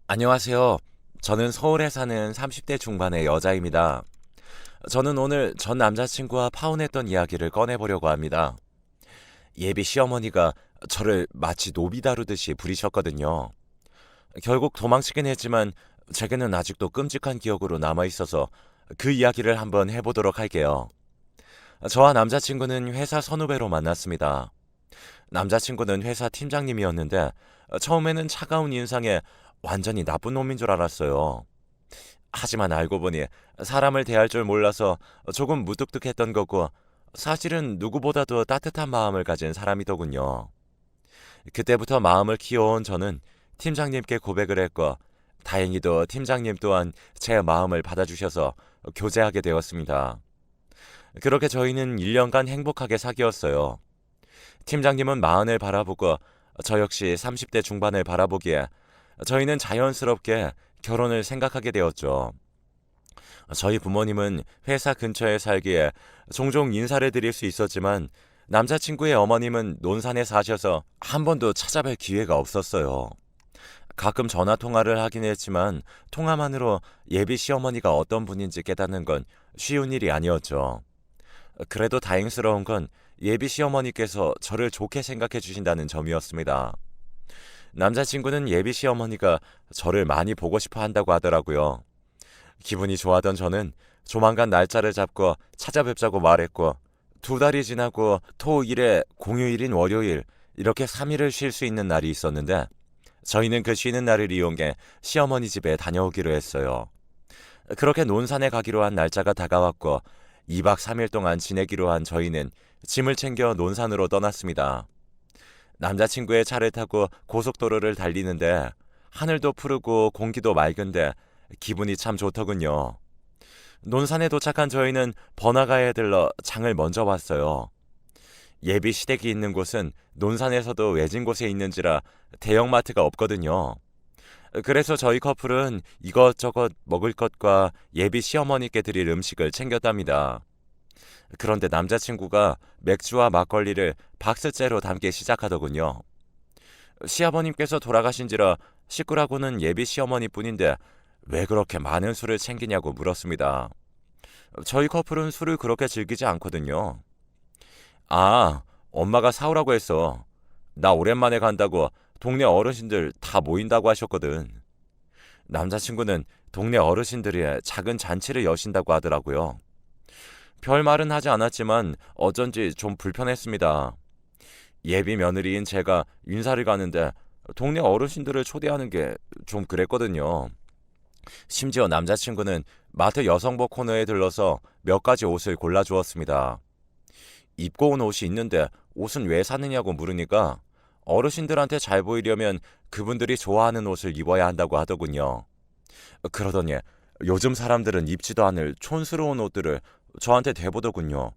안녕하세요. 저는 서울에 사는 30대 중반의 여자입니다. 저는 오늘 전 남자친구와 파혼했던 이야기를 꺼내보려고 합니다. 예비 시어머니가 저를 마치 노비 다루듯이 부리셨거든요. 결국 도망치긴 했지만 제게는 아직도 끔찍한 기억으로 남아있어서 그 이야기를 한번 해보도록 할게요. 저와 남자친구는 회사 선후배로 만났습니다. 남자친구는 회사 팀장님이었는데 처음에는 차가운 인상에 완전히 나쁜 놈인 줄 알았어요. 하지만 알고 보니 사람을 대할 줄 몰라서 조금 무뚝뚝했던 거고 사실은 누구보다도 따뜻한 마음을 가진 사람이더군요. 그때부터 마음을 키워온 저는 팀장님께 고백을 했고 다행히도 팀장님 또한 제 마음을 받아주셔서 교제하게 되었습니다. 그렇게 저희는 1년간 행복하게 사귀었어요. 팀장님은 마흔을 바라보고 저 역시 30대 중반을 바라보기에 저희는 자연스럽게 결혼을 생각하게 되었죠. 저희 부모님은 회사 근처에 살기에 종종 인사를 드릴 수 있었지만 남자친구의 어머님은 논산에 사셔서 한 번도 찾아뵐 기회가 없었어요. 가끔 전화 통화를 하긴 했지만 통화만으로 예비 시어머니가 어떤 분인지 깨닫는 건 쉬운 일이 아니었죠. 그래도 다행스러운 건 예비 시어머니께서 저를 좋게 생각해 주신다는 점이었습니다. 남자친구는 예비 시어머니가 저를 많이 보고 싶어 한다고 하더라고요. 기분이 좋아하던 저는 조만간 날짜를 잡고 찾아뵙자고 말했고 2달이 지나고 토, 일에 공휴일인 월요일 이렇게 3일을 쉴 수 있는 날이 있었는데 저희는 그 쉬는 날을 이용해 시어머니 집에 다녀오기로 했어요. 그렇게 논산에 가기로 한 날짜가 다가왔고 2박 3일 동안 지내기로 한 저희는 짐을 챙겨 논산으로 떠났습니다. 남자친구의 차를 타고 고속도로를 달리는데 하늘도 푸르고 공기도 맑은데 기분이 참 좋더군요. 논산에 도착한 저희는 번화가에 들러 장을 먼저 봤어요. 예비 시댁이 있는 곳은 논산에서도 외진 곳에 있는지라 대형마트가 없거든요. 그래서 저희 커플은 이것저것 먹을 것과 예비 시어머니께 드릴 음식을 챙겼답니다. 그런데 남자친구가 맥주와 막걸리를 박스째로 담기 시작하더군요. 시아버님께서 돌아가신지라 식구라고는 예비 시어머니뿐인데 왜 그렇게 많은 술을 챙기냐고 물었습니다. 저희 커플은 술을 그렇게 즐기지 않거든요. 아, 엄마가 사오라고 했어. 나 오랜만에 간다고 동네 어르신들 다 모인다고 하셨거든. 남자친구는 동네 어르신들이 작은 잔치를 여신다고 하더라고요. 별 말은 하지 않았지만 어쩐지 좀 불편했습니다. 예비 며느리인 제가 인사를 가는데 동네 어르신들을 초대하는 게 좀 그랬거든요. 심지어 남자친구는 마트 여성복 코너에 들러서 몇 가지 옷을 골라주었습니다. 입고 온 옷이 있는데 옷은 왜 사느냐고 물으니까 어르신들한테 잘 보이려면 그분들이 좋아하는 옷을 입어야 한다고 하더군요. 그러더니 요즘 사람들은 입지도 않을 촌스러운 옷들을 저한테 대보더군요.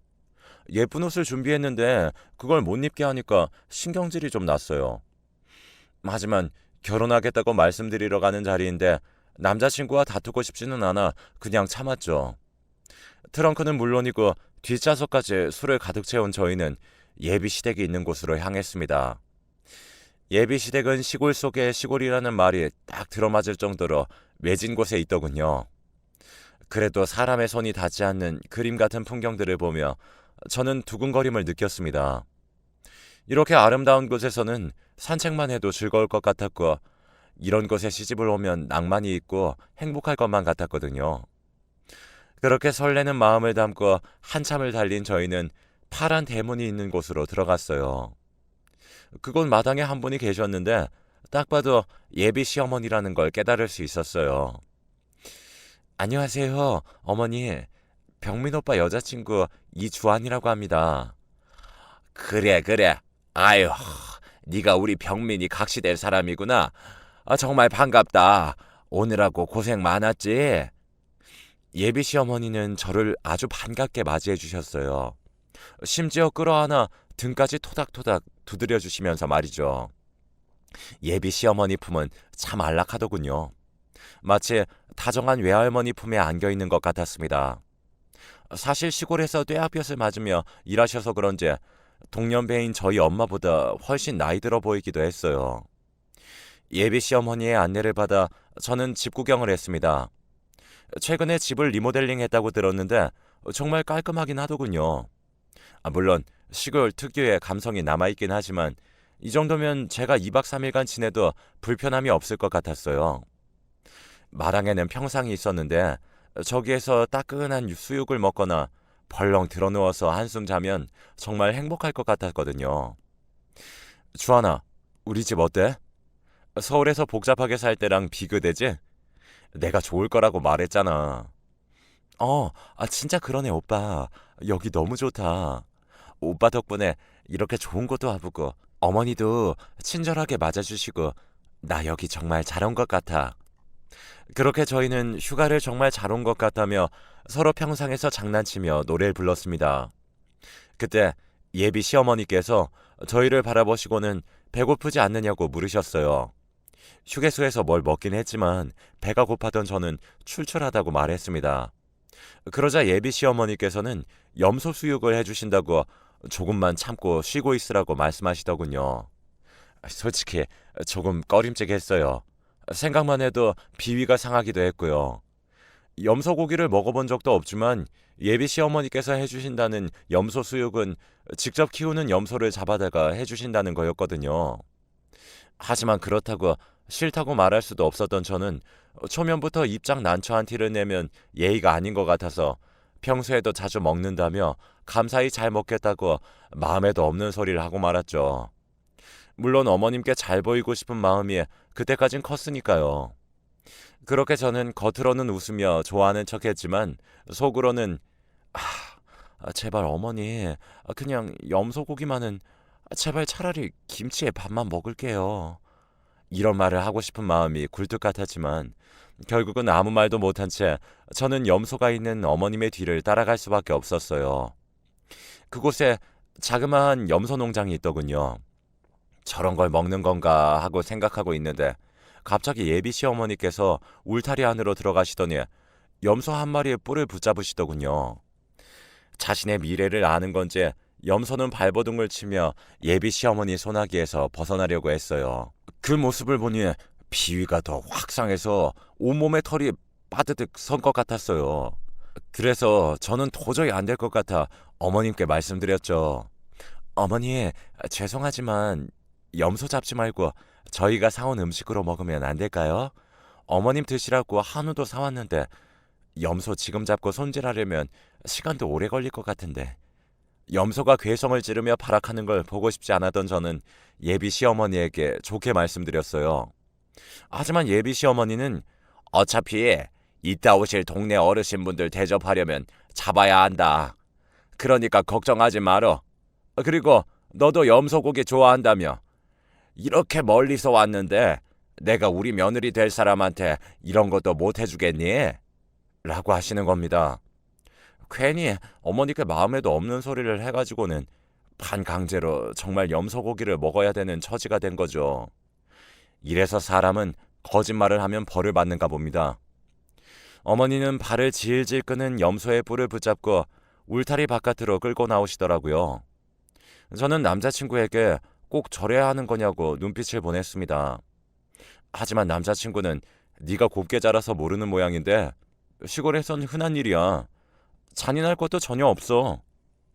예쁜 옷을 준비했는데 그걸 못 입게 하니까 신경질이 좀 났어요. 하지만 결혼하겠다고 말씀드리러 가는 자리인데 남자친구와 다투고 싶지는 않아 그냥 참았죠. 트렁크는 물론이고 뒷좌석까지 술을 가득 채운 저희는 예비 시댁이 있는 곳으로 향했습니다. 예비 시댁은 시골 속의 시골이라는 말이 딱 들어맞을 정도로 외진 곳에 있더군요. 그래도 사람의 손이 닿지 않는 그림 같은 풍경들을 보며 저는 두근거림을 느꼈습니다. 이렇게 아름다운 곳에서는 산책만 해도 즐거울 것 같았고 이런 곳에 시집을 오면 낭만이 있고 행복할 것만 같았거든요. 그렇게 설레는 마음을 담고 한참을 달린 저희는 파란 대문이 있는 곳으로 들어갔어요. 그곳 마당에 한 분이 계셨는데 딱 봐도 예비 시어머니라는 걸 깨달을 수 있었어요. 안녕하세요, 어머니. 병민 오빠 여자친구 이주환이라고 합니다. 그래, 그래. 아유, 네가 우리 병민이 각시될 사람이구나. 정말 반갑다. 오느라고 고생 많았지? 예비 시어머니는 저를 아주 반갑게 맞이해 주셨어요. 심지어 끌어안아 등까지 토닥토닥 두드려 주시면서 말이죠. 예비 시어머니 품은 참 안락하더군요. 마치 다정한 외할머니 품에 안겨 있는 것 같았습니다. 사실 시골에서 뙤약볕을 맞으며 일하셔서 그런지 동년배인 저희 엄마보다 훨씬 나이 들어 보이기도 했어요. 예비 시어머니의 안내를 받아 저는 집 구경을 했습니다. 최근에 집을 리모델링 했다고 들었는데 정말 깔끔하긴 하더군요. 물론 시골 특유의 감성이 남아있긴 하지만 이 정도면 제가 2박 3일간 지내도 불편함이 없을 것 같았어요. 마당에는 평상이 있었는데 저기에서 따끈한 수육을 먹거나 벌렁 드러누워서 한숨 자면 정말 행복할 것 같았거든요. 주하나, 우리 집 어때? 서울에서 복잡하게 살 때랑 비교되지? 내가 좋을 거라고 말했잖아. 진짜 그러네, 오빠. 여기 너무 좋다. 오빠 덕분에 이렇게 좋은 것도 와보고, 어머니도 친절하게 맞아주시고, 나 여기 정말 잘 온 것 같아. 그렇게 저희는 휴가를 정말 잘 온 것 같다며 서로 평상에서 장난치며 노래를 불렀습니다. 그때 예비 시어머니께서 저희를 바라보시고는 배고프지 않느냐고 물으셨어요. 휴게소에서 뭘 먹긴 했지만 배가 고팠던 저는 출출하다고 말했습니다. 그러자 예비 시어머니께서는 염소 수육을 해주신다고 조금만 참고 쉬고 있으라고 말씀하시더군요. 솔직히 조금 꺼림칙했어요. 생각만 해도 비위가 상하기도 했고요. 염소 고기를 먹어본 적도 없지만 예비 시어머니께서 해주신다는 염소 수육은 직접 키우는 염소를 잡아다가 해주신다는 거였거든요. 하지만 그렇다고 싫다고 말할 수도 없었던 저는 초면부터 입장 난처한 티를 내면 예의가 아닌 것 같아서 평소에도 자주 먹는다며 감사히 잘 먹겠다고 마음에도 없는 소리를 하고 말았죠. 물론 어머님께 잘 보이고 싶은 마음이 그때까진 컸으니까요. 그렇게 저는 겉으로는 웃으며 좋아하는 척했지만 속으로는 제발 어머니 그냥 염소고기만은 제발 차라리 김치에 밥만 먹을게요. 이런 말을 하고 싶은 마음이 굴뚝 같았지만 결국은 아무 말도 못한 채 저는 염소가 있는 어머님의 뒤를 따라갈 수밖에 없었어요. 그곳에 자그마한 염소 농장이 있더군요. 저런 걸 먹는 건가 하고 생각하고 있는데 갑자기 예비 시어머니께서 울타리 안으로 들어가시더니 염소 한 마리의 뿔을 붙잡으시더군요. 자신의 미래를 아는 건지 염소는 발버둥을 치며 예비 시어머니 소나기에서 벗어나려고 했어요. 그 모습을 보니 비위가 더 확 상해서 온몸에 털이 빠드득 선 것 같았어요. 그래서 저는 도저히 안 될 것 같아 어머님께 말씀드렸죠. 어머니, 죄송하지만 염소 잡지 말고 저희가 사온 음식으로 먹으면 안 될까요? 어머님 드시라고 한우도 사왔는데 염소 지금 잡고 손질하려면 시간도 오래 걸릴 것 같은데. 염소가 괴성을 지르며 발악하는 걸 보고 싶지 않았던 저는 예비 시어머니에게 좋게 말씀드렸어요. 하지만 예비 시어머니는 어차피 이따 오실 동네 어르신분들 대접하려면 잡아야 한다. 그러니까 걱정하지 말어. 그리고 너도 염소고기 좋아한다며. 이렇게 멀리서 왔는데 내가 우리 며느리 될 사람한테 이런 것도 못 해주겠니? 라고 하시는 겁니다. 괜히 어머니께 마음에도 없는 소리를 해가지고는 반강제로 정말 염소고기를 먹어야 되는 처지가 된 거죠. 이래서 사람은 거짓말을 하면 벌을 받는가 봅니다. 어머니는 발을 질질 끄는 염소의 뿔을 붙잡고 울타리 바깥으로 끌고 나오시더라고요. 저는 남자친구에게 꼭 저래야 하는 거냐고 눈빛을 보냈습니다. 하지만 남자친구는 네가 곱게 자라서 모르는 모양인데 시골에선 흔한 일이야. 잔인할 것도 전혀 없어.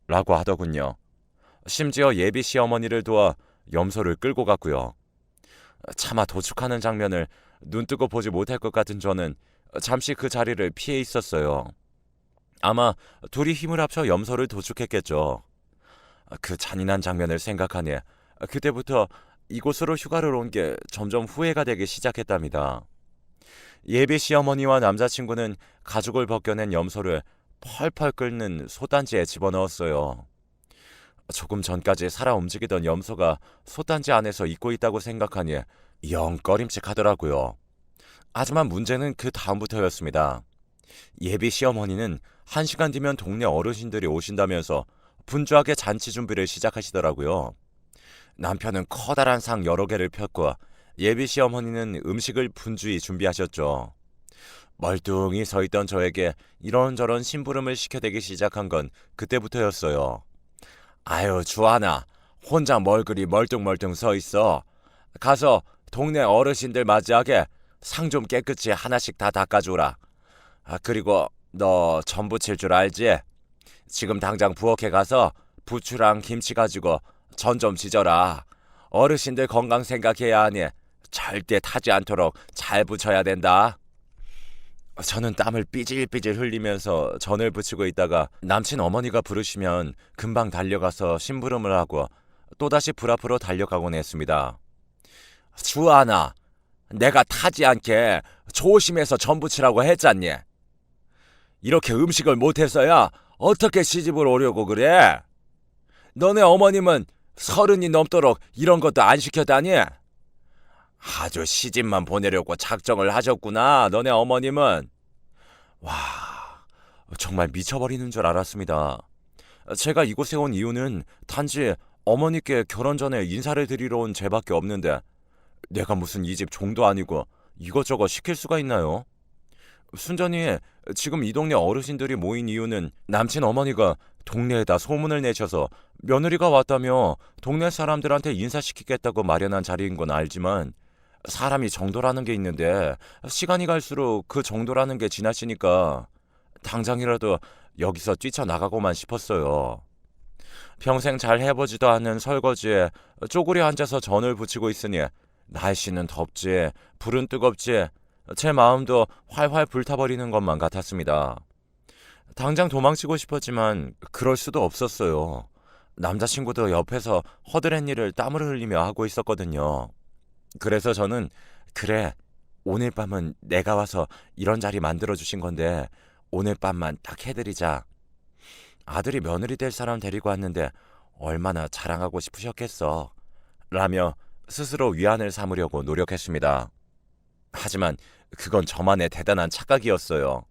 라고 하더군요. 심지어 예비 시어머니를 도와 염소를 끌고 갔고요. 차마 도축하는 장면을 눈뜨고 보지 못할 것 같은 저는 잠시 그 자리를 피해 있었어요. 아마 둘이 힘을 합쳐 염소를 도축했겠죠. 그 잔인한 장면을 생각하니 그때부터 이곳으로 휴가를 온 게 점점 후회가 되기 시작했답니다. 예비 시어머니와 남자친구는 가죽을 벗겨낸 염소를 펄펄 끓는 솥단지에 집어넣었어요. 조금 전까지 살아 움직이던 염소가 솥단지 안에서 잊고 있다고 생각하니 영 꺼림칙하더라고요. 하지만 문제는 그 다음부터였습니다. 예비 시어머니는 1시간 뒤면 동네 어르신들이 오신다면서 분주하게 잔치 준비를 시작하시더라고요. 남편은 커다란 상 여러 개를 폈고 예비 시어머니는 음식을 분주히 준비하셨죠. 멀뚱히 서 있던 저에게 이런저런 심부름을 시켜대기 시작한 건 그때부터였어요. 아유, 주하나, 혼자 뭘 그리 멀뚱멀뚱 서 있어. 가서 동네 어르신들 맞이하게 상 좀 깨끗이 하나씩 다 닦아주라. 그리고 너 전 부칠 줄 알지? 지금 당장 부엌에 가서 부추랑 김치 가지고 전 좀 지져라. 어르신들 건강 생각해야 하니 절대 타지 않도록 잘 부쳐야 된다. 저는 땀을 삐질삐질 흘리면서 전을 부치고 있다가 남친 어머니가 부르시면 금방 달려가서 심부름을 하고 또다시 불 앞으로 달려가곤 했습니다. 주하나, 내가 타지 않게 조심해서 전 부치라고 했잖니. 이렇게 음식을 못해서야 어떻게 시집을 오려고 그래? 너네 어머님은 30이 넘도록 이런 것도 안 시켰다니? 아주 시집만 보내려고 작정을 하셨구나, 너네 어머님은. 와, 정말 미쳐버리는 줄 알았습니다. 제가 이곳에 온 이유는 단지 어머니께 결혼 전에 인사를 드리러 온 제밖에 없는데 내가 무슨 이 집 종도 아니고 이것저것 시킬 수가 있나요? 순전히 지금 이 동네 어르신들이 모인 이유는 남친 어머니가 동네에다 소문을 내셔서 며느리가 왔다며 동네 사람들한테 인사시키겠다고 마련한 자리인 건 알지만 사람이 정도라는 게 있는데 시간이 갈수록 그 정도라는 게 지나치니까 당장이라도 여기서 뛰쳐나가고만 싶었어요. 평생 잘 해보지도 않은 설거지에 쪼그려 앉아서 전을 부치고 있으니 날씨는 덥지, 불은 뜨겁지, 제 마음도 활활 불타버리는 것만 같았습니다. 당장 도망치고 싶었지만 그럴 수도 없었어요. 남자친구도 옆에서 허드렛 일을 땀을 흘리며 하고 있었거든요. 그래서 저는 그래, 오늘 밤은 내가 와서 이런 자리 만들어주신 건데 오늘 밤만 딱 해드리자. 아들이 며느리 될 사람 데리고 왔는데 얼마나 자랑하고 싶으셨겠어. 라며 스스로 위안을 삼으려고 노력했습니다. 하지만 그건 저만의 대단한 착각이었어요.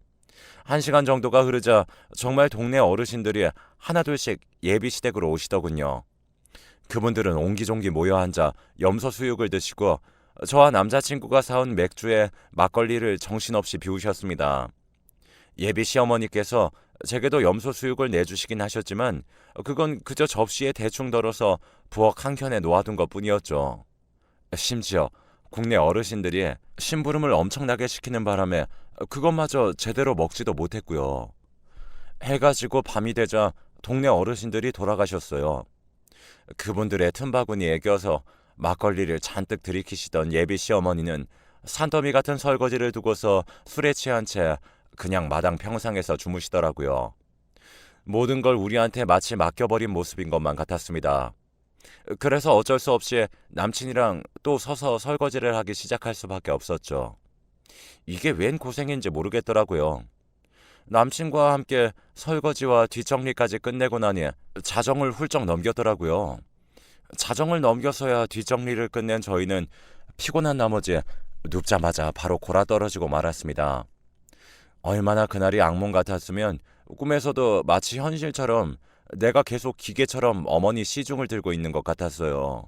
1시간 정도가 흐르자 정말 동네 어르신들이 하나둘씩 예비 시댁으로 오시더군요. 그분들은 옹기종기 모여 앉아 염소 수육을 드시고 저와 남자친구가 사온 맥주에 막걸리를 정신없이 비우셨습니다. 예비 시어머니께서 제게도 염소 수육을 내주시긴 하셨지만 그건 그저 접시에 대충 덜어서 부엌 한켠에 놓아둔 것뿐이었죠. 심지어 국내 어르신들이 심부름을 엄청나게 시키는 바람에 그것마저 제대로 먹지도 못했고요. 해가 지고 밤이 되자 동네 어르신들이 돌아가셨어요. 그분들의 틈바구니에 껴서 막걸리를 잔뜩 들이키시던 예비 시어머니는 산더미 같은 설거지를 두고서 술에 취한 채 그냥 마당 평상에서 주무시더라고요. 모든 걸 우리한테 마치 맡겨버린 모습인 것만 같았습니다. 그래서 어쩔 수 없이 남친이랑 또 서서 설거지를 하기 시작할 수밖에 없었죠. 이게 웬 고생인지 모르겠더라고요. 남친과 함께 설거지와 뒷정리까지 끝내고 나니 자정을 훌쩍 넘겼더라고요. 자정을 넘겨서야 뒷정리를 끝낸 저희는 피곤한 나머지 눕자마자 바로 골아떨어지고 말았습니다. 얼마나 그날이 악몽 같았으면 꿈에서도 마치 현실처럼 내가 계속 기계처럼 어머니 시중을 들고 있는 것 같았어요.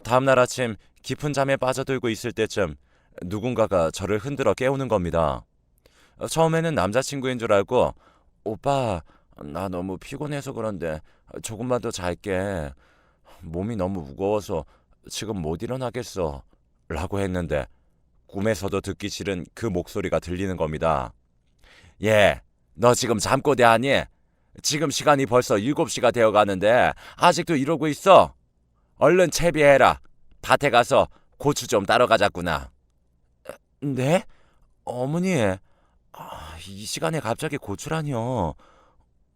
다음날 아침 깊은 잠에 빠져들고 있을 때쯤 누군가가 저를 흔들어 깨우는 겁니다. 처음에는 남자친구인 줄 알고 오빠, 나 너무 피곤해서 그런데 조금만 더 잘게. 몸이 너무 무거워서 지금 못 일어나겠어. 라고 했는데 꿈에서도 듣기 싫은 그 목소리가 들리는 겁니다. 예, 너 지금 잠꼬대 하니? 지금 시간이 벌써 7시가 되어가는데 아직도 이러고 있어? 얼른 채비해라. 밭에 가서 고추 좀 따러 가자꾸나. 네? 어머니, 이 시간에 갑자기 고추라니요.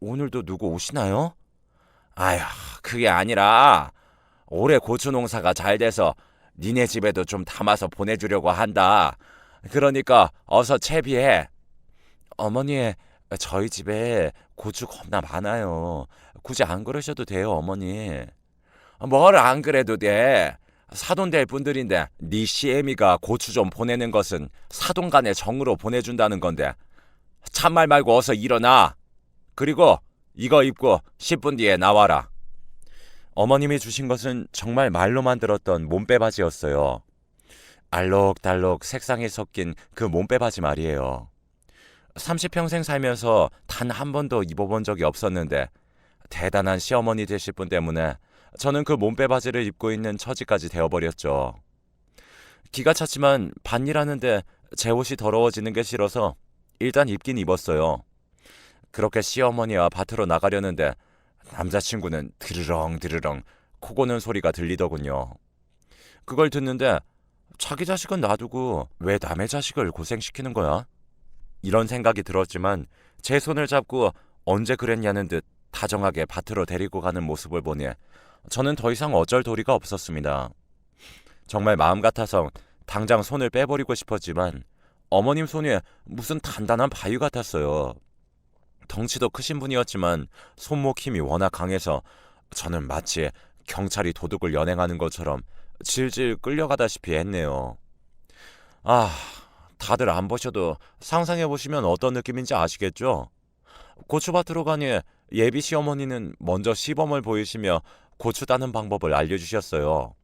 오늘도 누구 오시나요? 아휴, 그게 아니라 올해 고추 농사가 잘 돼서 니네 집에도 좀 담아서 보내주려고 한다. 그러니까 어서 채비해. 어머니, 저희 집에 고추 겁나 많아요. 굳이 안 그러셔도 돼요, 어머니. 뭘 안 그래도 돼. 사돈 될 분들인데 네 시애미가 고추 좀 보내는 것은 사돈 간의 정으로 보내준다는 건데 참말 말고 어서 일어나. 그리고 이거 입고 10분 뒤에 나와라. 어머님이 주신 것은 정말 말로만 들었던 몸빼바지였어요. 알록달록 색상이 섞인 그 몸빼바지 말이에요. 30평생 살면서 단 한 번도 입어본 적이 없었는데 대단한 시어머니 되실 분 때문에 저는 그 몸빼바지를 입고 있는 처지까지 되어버렸죠. 기가 찼지만 밭일하는데 제 옷이 더러워지는 게 싫어서 일단 입긴 입었어요. 그렇게 시어머니와 밭으로 나가려는데 남자친구는 드르렁 드르렁 코 고는 소리가 들리더군요. 그걸 듣는데 자기 자식은 놔두고 왜 남의 자식을 고생시키는 거야? 이런 생각이 들었지만 제 손을 잡고 언제 그랬냐는 듯 다정하게 밭으로 데리고 가는 모습을 보니 저는 더 이상 어쩔 도리가 없었습니다. 정말 마음 같아서 당장 손을 빼버리고 싶었지만 어머님 손이 무슨 단단한 바위 같았어요. 덩치도 크신 분이었지만 손목 힘이 워낙 강해서 저는 마치 경찰이 도둑을 연행하는 것처럼 질질 끌려가다시피 했네요. 아, 다들 안 보셔도 상상해 보시면 어떤 느낌인지 아시겠죠? 고추밭으로 가니 예비 시어머니는 먼저 시범을 보이시며 고추 따는 방법을 알려주셨어요.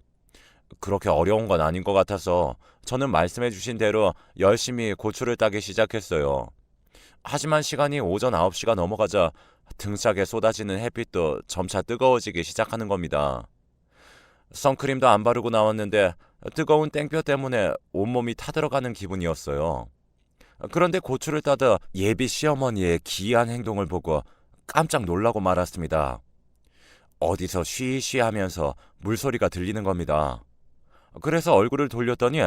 그렇게 어려운 건 아닌 것 같아서 저는 말씀해 주신 대로 열심히 고추를 따기 시작했어요. 하지만 시간이 오전 9시가 넘어가자 등짝에 쏟아지는 햇빛도 점차 뜨거워지기 시작하는 겁니다. 선크림도 안 바르고 나왔는데 뜨거운 땡볕 때문에 온몸이 타들어가는 기분이었어요. 그런데 고추를 따다 예비 시어머니의 기이한 행동을 보고 깜짝 놀라고 말았습니다. 어디서 쉬쉬하면서 물소리가 들리는 겁니다. 그래서 얼굴을 돌렸더니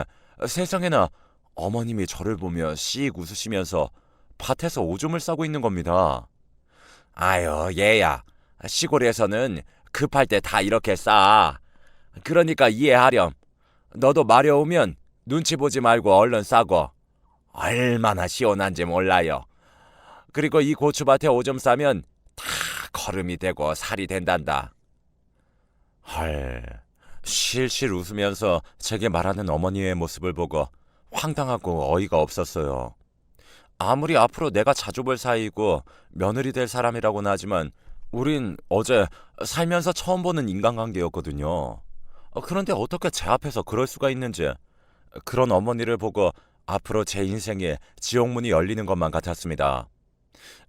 세상에나 어머님이 저를 보며 씩 웃으시면서 밭에서 오줌을 싸고 있는 겁니다. 아유, 얘야. 시골에서는 급할 때 다 이렇게 싸. 그러니까 이해하렴. 너도 마려우면 눈치 보지 말고 얼른 싸고. 얼마나 시원한지 몰라요. 그리고 이 고추밭에 오줌 싸면 다 거름이 되고 살이 된단다. 헐. 실실 웃으면서 제게 말하는 어머니의 모습을 보고 황당하고 어이가 없었어요. 아무리 앞으로 내가 자주 볼 사이이고 며느리 될 사람이라고는 하지만 우린 어제 살면서 처음 보는 인간관계였거든요. 그런데 어떻게 제 앞에서 그럴 수가 있는지, 그런 어머니를 보고 앞으로 제 인생에 지옥문이 열리는 것만 같았습니다.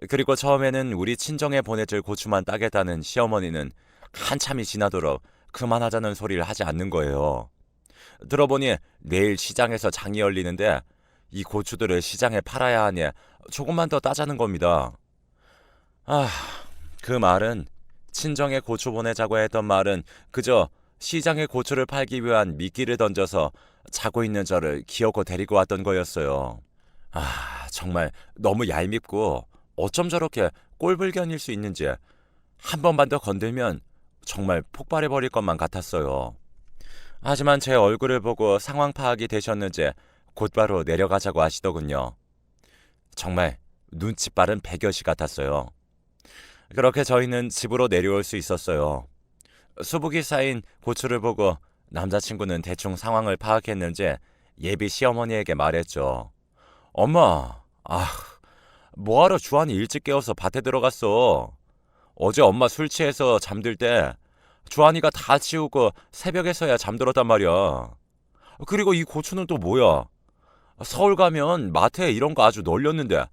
그리고 처음에는 우리 친정에 보내줄 고추만 따겠다는 시어머니는 한참이 지나도록 그만하자는 소리를 하지 않는 거예요. 들어보니 내일 시장에서 장이 열리는데 이 고추들을 시장에 팔아야 하니 조금만 더 따자는 겁니다. 아, 그 말은, 친정에 고추 보내자고 했던 말은 그저 시장에 고추를 팔기 위한 미끼를 던져서 자고 있는 저를 기어코 데리고 왔던 거였어요. 아, 정말 너무 얄밉고 어쩜 저렇게 꼴불견일 수 있는지 한 번만 더 건들면 정말 폭발해버릴 것만 같았어요. 하지만 제 얼굴을 보고 상황 파악이 되셨는지 곧바로 내려가자고 하시더군요. 정말 눈치 빠른 백여시 같았어요. 그렇게 저희는 집으로 내려올 수 있었어요. 수북이 쌓인 고추를 보고 남자친구는 대충 상황을 파악했는지 예비 시어머니에게 말했죠. 엄마, 뭐하러 주한이 일찍 깨워서 밭에 들어갔어. 어제 엄마 술 취해서 잠들 때 주한이가 다 치우고 새벽에서야 잠들었단 말이야. 그리고 이 고추는 또 뭐야? 서울 가면 마트에 이런 거 아주 널렸는데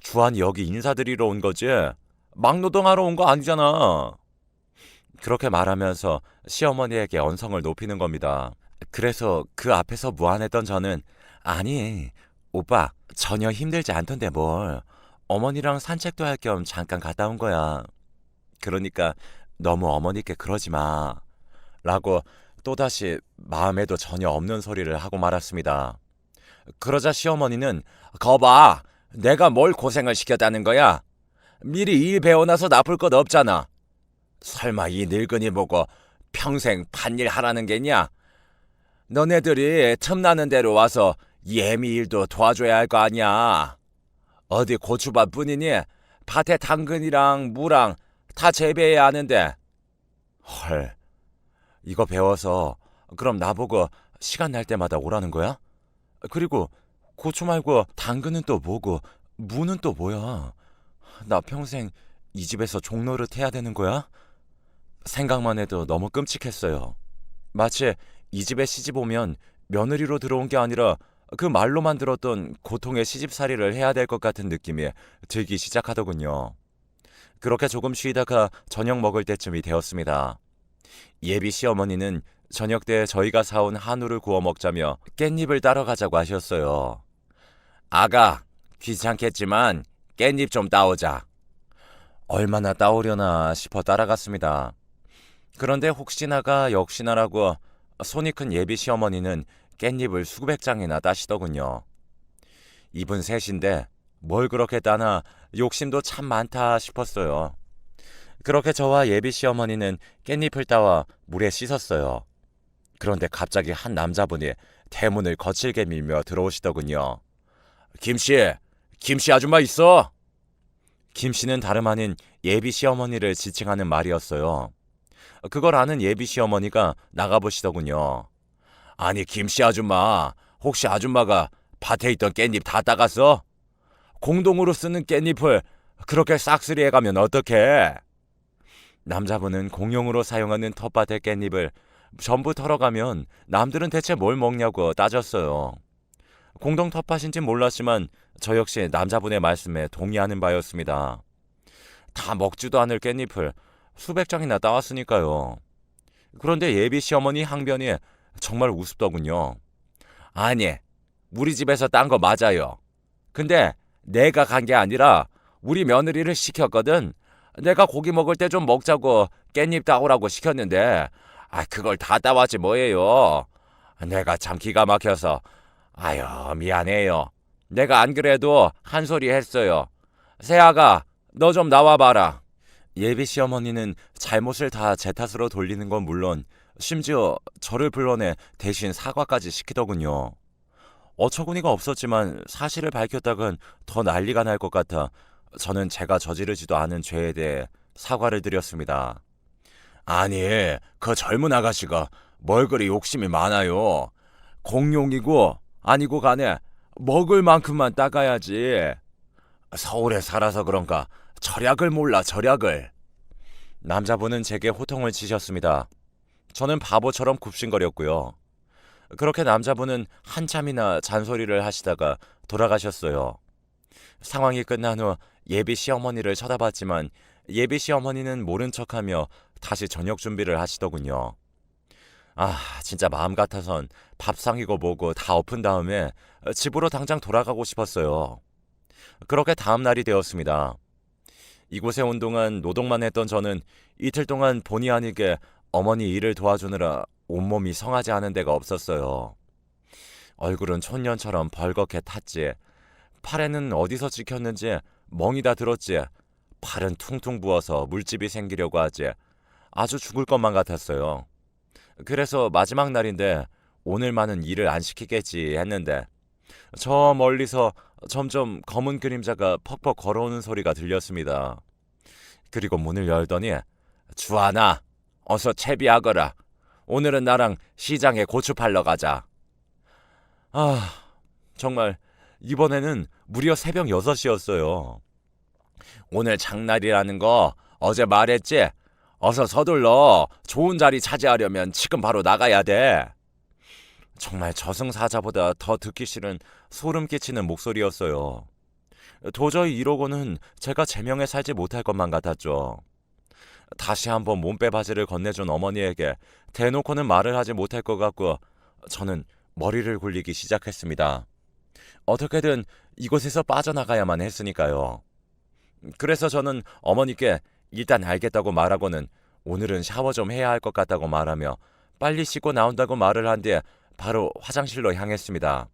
주한이 여기 인사드리러 온 거지 막노동하러 온 거 아니잖아. 그렇게 말하면서 시어머니에게 언성을 높이는 겁니다. 그래서 그 앞에서 무안했던 저는 아니 오빠 전혀 힘들지 않던데 뭘, 어머니랑 산책도 할 겸 잠깐 갔다 온 거야. 그러니까 너무 어머니께 그러지 마 라고 또다시 마음에도 전혀 없는 소리를 하고 말았습니다. 그러자 시어머니는 거봐, 내가 뭘 고생을 시켰다는 거야. 미리 일 배워놔서 나쁠 것 없잖아. 설마 이 늙은이 보고 평생 밭일 하라는 게냐? 너네들이 틈나는 대로 와서 예미 일도 도와줘야 할 거 아니야. 어디 고추밭 뿐이니 밭에 당근이랑 무랑 다 재배해야 하는데. 헐, 이거 배워서 그럼 나보고 시간 날 때마다 오라는 거야? 그리고 고추 말고 당근은 또 뭐고 무는 또 뭐야? 나 평생 이 집에서 종노릇 해야 되는 거야? 생각만 해도 너무 끔찍했어요. 마치 이 집에 시집 오면 며느리로 들어온 게 아니라 그 말로만 들었던 고통의 시집살이를 해야 될 것 같은 느낌이 들기 시작하더군요. 그렇게 조금 쉬다가 저녁 먹을 때쯤이 되었습니다. 예비 시어머니는 저녁 때 저희가 사온 한우를 구워 먹자며 깻잎을 따러 가자고 하셨어요. 아가, 귀찮겠지만 깻잎 좀 따오자. 얼마나 따오려나 싶어 따라갔습니다. 그런데 혹시나가 역시나라고 손이 큰 예비 시어머니는 깻잎을 수백 장이나 따시더군요. 이분 셋인데 뭘 그렇게 따나 욕심도 참 많다 싶었어요. 그렇게 저와 예비 시어머니는 깻잎을 따와 물에 씻었어요. 그런데 갑자기 한 남자분이 대문을 거칠게 밀며 들어오시더군요. 김씨, 김씨 아줌마 있어? 김씨는 다름 아닌 예비 시어머니를 지칭하는 말이었어요. 그걸 아는 예비 시어머니가 나가보시더군요. 아니 김씨 아줌마, 혹시 아줌마가 밭에 있던 깻잎 다 따갔어? 공동으로 쓰는 깻잎을 그렇게 싹쓸이해 가면 어떡해? 남자분은 공용으로 사용하는 텃밭의 깻잎을 전부 털어가면 남들은 대체 뭘 먹냐고 따졌어요. 공동 텃밭인지 몰랐지만 저 역시 남자분의 말씀에 동의하는 바였습니다. 다 먹지도 않을 깻잎을 수백 장이나 따왔으니까요. 그런데 예비 시어머니 항변이 정말 우습더군요. 아니, 우리 집에서 딴 거 맞아요. 근데 내가 간 게 아니라 우리 며느리를 시켰거든. 내가 고기 먹을 때 좀 먹자고 깻잎 따오라고 시켰는데 그걸 다 따왔지 뭐예요. 내가 참 기가 막혀서 아유 미안해요. 내가 안 그래도 한 소리 했어요. 새아가 너 좀 나와봐라. 예비 시어머니는 잘못을 다 제 탓으로 돌리는 건 물론 심지어 저를 불러내 대신 사과까지 시키더군요. 어처구니가 없었지만 사실을 밝혔다간 더 난리가 날 것 같아 저는 제가 저지르지도 않은 죄에 대해 사과를 드렸습니다. 아니, 그 젊은 아가씨가 뭘 그리 욕심이 많아요. 공룡이고 아니고 간에 먹을 만큼만 따가야지. 서울에 살아서 그런가 절약을 몰라 절약을. 남자분은 제게 호통을 치셨습니다. 저는 바보처럼 굽신거렸고요. 그렇게 남자분은 한참이나 잔소리를 하시다가 돌아가셨어요. 상황이 끝난 후 예비 시어머니를 쳐다봤지만 예비 시어머니는 모른 척하며 다시 저녁 준비를 하시더군요. 진짜 마음 같아선 밥상이고 뭐고 다 엎은 다음에 집으로 당장 돌아가고 싶었어요. 그렇게 다음 날이 되었습니다. 이곳에 온 동안 노동만 했던 저는 이틀 동안 본의 아니게 어머니 일을 도와주느라 온몸이 성하지 않은 데가 없었어요. 얼굴은 촌년처럼 벌겋게 탔지. 팔에는 어디서 찍혔는지 멍이 다 들었지. 팔은 퉁퉁 부어서 물집이 생기려고 하지. 아주 죽을 것만 같았어요. 그래서 마지막 날인데 오늘만은 일을 안 시키겠지 했는데 저 멀리서 점점 검은 그림자가 퍽퍽 걸어오는 소리가 들렸습니다. 그리고 문을 열더니 주하나 어서 채비하거라. 오늘은 나랑 시장에 고추 팔러 가자. 정말 이번에는 무려 새벽 6시였어요. 오늘 장날이라는 거 어제 말했지? 어서 서둘러. 좋은 자리 차지하려면 지금 바로 나가야 돼. 정말 저승사자보다 더 듣기 싫은 소름 끼치는 목소리였어요. 도저히 이러고는 제가 제명에 살지 못할 것만 같았죠. 다시 한번 몸빼바지를 건네준 어머니에게 대놓고는 말을 하지 못할 것 같고 저는 머리를 굴리기 시작했습니다. 어떻게든 이곳에서 빠져나가야만 했으니까요. 그래서 저는 어머니께 일단 알겠다고 말하고는 오늘은 샤워 좀 해야 할 것 같다고 말하며 빨리 씻고 나온다고 말을 한 뒤에 바로 화장실로 향했습니다.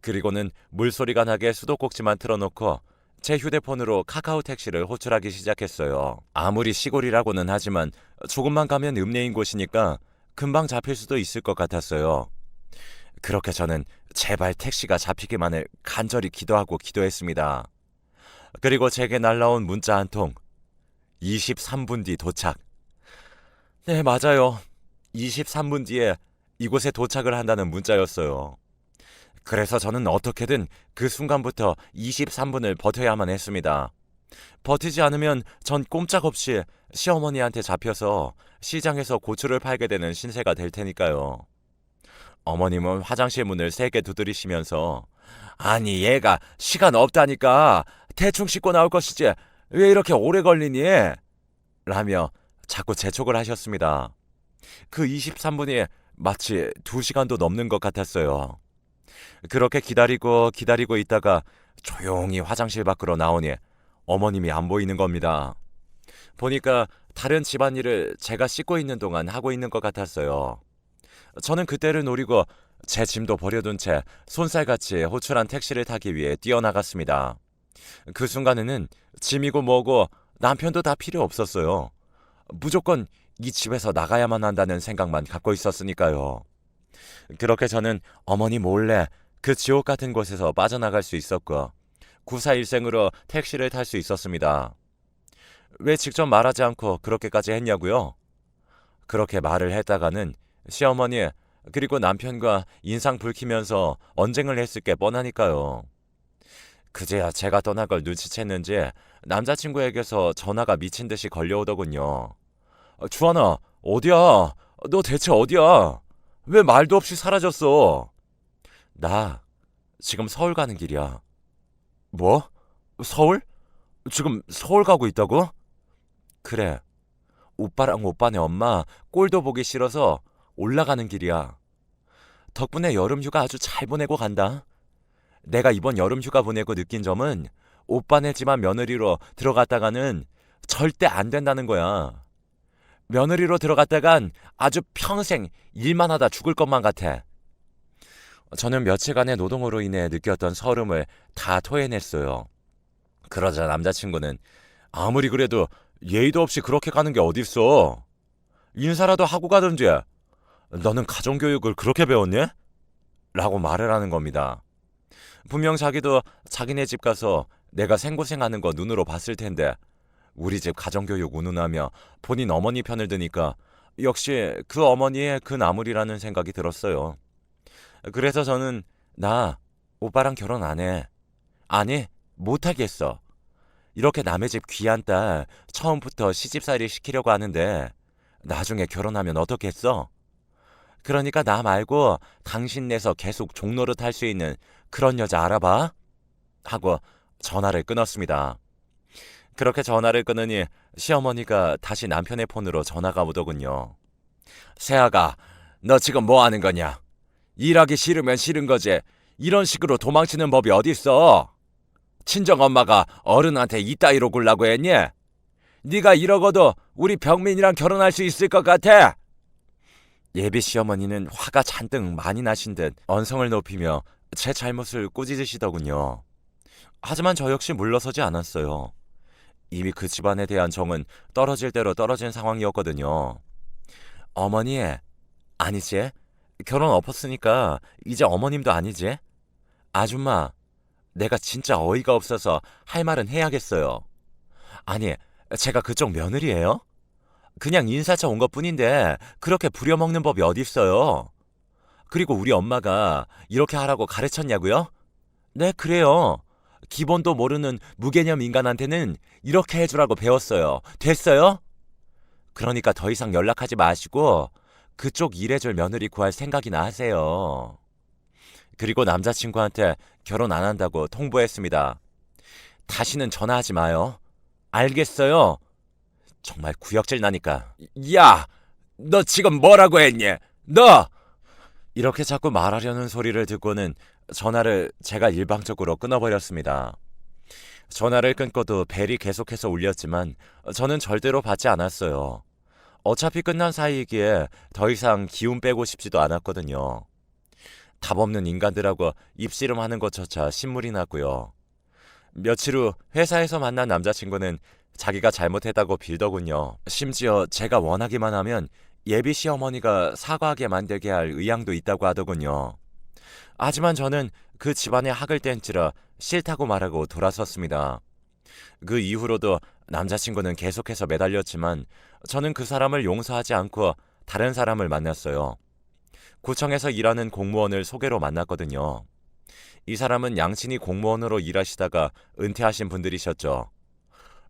그리고는 물소리가 나게 수도꼭지만 틀어놓고 제 휴대폰으로 카카오 택시를 호출하기 시작했어요. 아무리 시골이라고는 하지만 조금만 가면 읍내인 곳이니까 금방 잡힐 수도 있을 것 같았어요. 그렇게 저는 제발 택시가 잡히기만을 간절히 기도하고 기도했습니다. 그리고 제게 날라온 문자 한 통. 23분 뒤 도착. 네, 맞아요. 23분 뒤에 이곳에 도착을 한다는 문자였어요. 그래서 저는 어떻게든 그 순간부터 23분을 버텨야만 했습니다. 버티지 않으면 전 꼼짝없이 시어머니한테 잡혀서 시장에서 고추를 팔게 되는 신세가 될 테니까요. 어머님은 화장실 문을 세게 두드리시면서 아니 얘가 시간 없다니까 대충 씻고 나올 것이지 왜 이렇게 오래 걸리니? 라며 자꾸 재촉을 하셨습니다. 그 23분이 마치 2시간도 넘는 것 같았어요. 그렇게 기다리고 있다가 조용히 화장실 밖으로 나오니 어머님이 안 보이는 겁니다. 보니까 다른 집안일을 제가 씻고 있는 동안 하고 있는 것 같았어요. 저는 그때를 노리고 제 짐도 버려둔 채 손살같이 호출한 택시를 타기 위해 뛰어나갔습니다. 그 순간에는 짐이고 뭐고 남편도 다 필요 없었어요. 무조건 이 집에서 나가야만 한다는 생각만 갖고 있었으니까요. 그렇게 저는 어머니 몰래 그 지옥 같은 곳에서 빠져나갈 수 있었고 구사일생으로 택시를 탈 수 있었습니다. 왜 직접 말하지 않고 그렇게까지 했냐고요? 그렇게 말을 했다가는 시어머니 그리고 남편과 인상 붉히면서 언쟁을 했을 게 뻔하니까요. 그제야 제가 떠날 걸 눈치챘는지 남자친구에게서 전화가 미친 듯이 걸려오더군요. 주하나, 어디야? 너 대체 어디야? 왜 말도 없이 사라졌어? 나 지금 서울 가는 길이야. 뭐? 서울? 지금 서울 가고 있다고? 그래. 오빠랑 오빠네 엄마 꼴도 보기 싫어서 올라가는 길이야. 덕분에 여름 휴가 아주 잘 보내고 간다. 내가 이번 여름 휴가 보내고 느낀 점은 오빠네 집안 며느리로 들어갔다가는 절대 안 된다는 거야. 며느리로 들어갔다간 아주 평생 일만 하다 죽을 것만 같아. 저는 며칠간의 노동으로 인해 느꼈던 서름을 다 토해냈어요. 그러자 남자친구는 아무리 그래도 예의도 없이 그렇게 가는 게 어딨어. 인사라도 하고 가든지. 너는 가정교육을 그렇게 배웠니? 라고 말을 하는 겁니다. 분명 자기도 자기네 집 가서 내가 생고생하는 거 눈으로 봤을 텐데 우리 집 가정교육 운운하며 본인 어머니 편을 드니까 역시 그 어머니의 그 나물이라는 생각이 들었어요. 그래서 저는 나 오빠랑 결혼 안 해. 아니, 못하겠어. 이렇게 남의 집 귀한 딸 처음부터 시집살이 시키려고 하는데 나중에 결혼하면 어떻겠어? 그러니까 나 말고 당신 내서 계속 종노릇 할 수 있는 그런 여자 알아봐. 하고 전화를 끊었습니다. 그렇게 전화를 끊으니 시어머니가 다시 남편의 폰으로 전화가 오더군요. 세아가, 너 지금 뭐 하는 거냐? 일하기 싫으면 싫은 거지. 이런 식으로 도망치는 법이 어딨어? 친정엄마가 어른한테 이따위로 굴라고 했니? 네가 이러고도 우리 병민이랑 결혼할 수 있을 것 같아? 예비 시어머니는 화가 잔뜩 많이 나신 듯 언성을 높이며 제 잘못을 꾸짖으시더군요. 하지만 저 역시 물러서지 않았어요. 이미 그 집안에 대한 정은 떨어질 대로 떨어진 상황이었거든요. 어머니, 아니지? 결혼 엎었으니까 이제 어머님도 아니지? 아줌마, 내가 진짜 어이가 없어서 할 말은 해야겠어요. 아니, 제가 그쪽 며느리예요? 그냥 인사차 온 것뿐인데 그렇게 부려먹는 법이 어딨어요? 그리고 우리 엄마가 이렇게 하라고 가르쳤냐고요? 네, 그래요. 기본도 모르는 무개념 인간한테는 이렇게 해주라고 배웠어요. 됐어요? 그러니까 더 이상 연락하지 마시고 그쪽 일해줄 며느리 구할 생각이나 하세요. 그리고 남자친구한테 결혼 안 한다고 통보했습니다. 다시는 전화하지 마요. 알겠어요? 정말 구역질 나니까. 야! 너 지금 뭐라고 했니? 너! 이렇게 자꾸 말하려는 소리를 듣고는 전화를 제가 일방적으로 끊어버렸습니다. 전화를 끊고도 벨이 계속해서 울렸지만 저는 절대로 받지 않았어요. 어차피 끝난 사이이기에 더 이상 기운 빼고 싶지도 않았거든요. 답 없는 인간들하고 입씨름하는 것조차 신물이 났고요. 며칠 후 회사에서 만난 남자친구는 자기가 잘못했다고 빌더군요. 심지어 제가 원하기만 하면 예비 시어머니가 사과하게 만들게 할 의향도 있다고 하더군요. 하지만 저는 그 집안에 학을 뗀지라 싫다고 말하고 돌아섰습니다. 그 이후로도 남자친구는 계속해서 매달렸지만 저는 그 사람을 용서하지 않고 다른 사람을 만났어요. 구청에서 일하는 공무원을 소개로 만났거든요. 이 사람은 양친이 공무원으로 일하시다가 은퇴하신 분들이셨죠.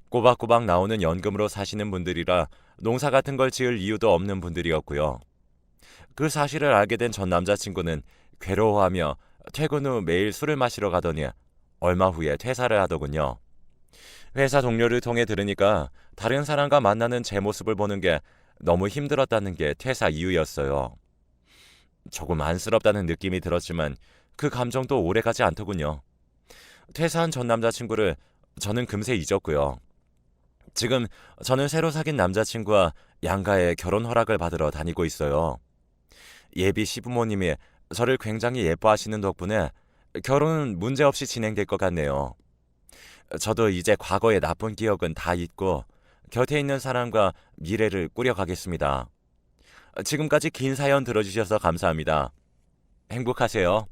꼬박꼬박 나오는 연금으로 사시는 분들이라 농사 같은 걸 지을 이유도 없는 분들이었고요. 그 사실을 알게 된 전 남자친구는 괴로워하며 퇴근 후 매일 술을 마시러 가더니 얼마 후에 퇴사를 하더군요. 회사 동료를 통해 들으니까 다른 사람과 만나는 제 모습을 보는 게 너무 힘들었다는 게 퇴사 이유였어요. 조금 안쓰럽다는 느낌이 들었지만 그 감정도 오래가지 않더군요. 퇴사한 전 남자친구를 저는 금세 잊었고요. 지금 저는 새로 사귄 남자친구와 양가의 결혼 허락을 받으러 다니고 있어요. 예비 시부모님이 저를 굉장히 예뻐하시는 덕분에 결혼은 문제없이 진행될 것 같네요. 저도 이제 과거의 나쁜 기억은 다 잊고 곁에 있는 사람과 미래를 꾸려가겠습니다. 지금까지 긴 사연 들어주셔서 감사합니다. 행복하세요.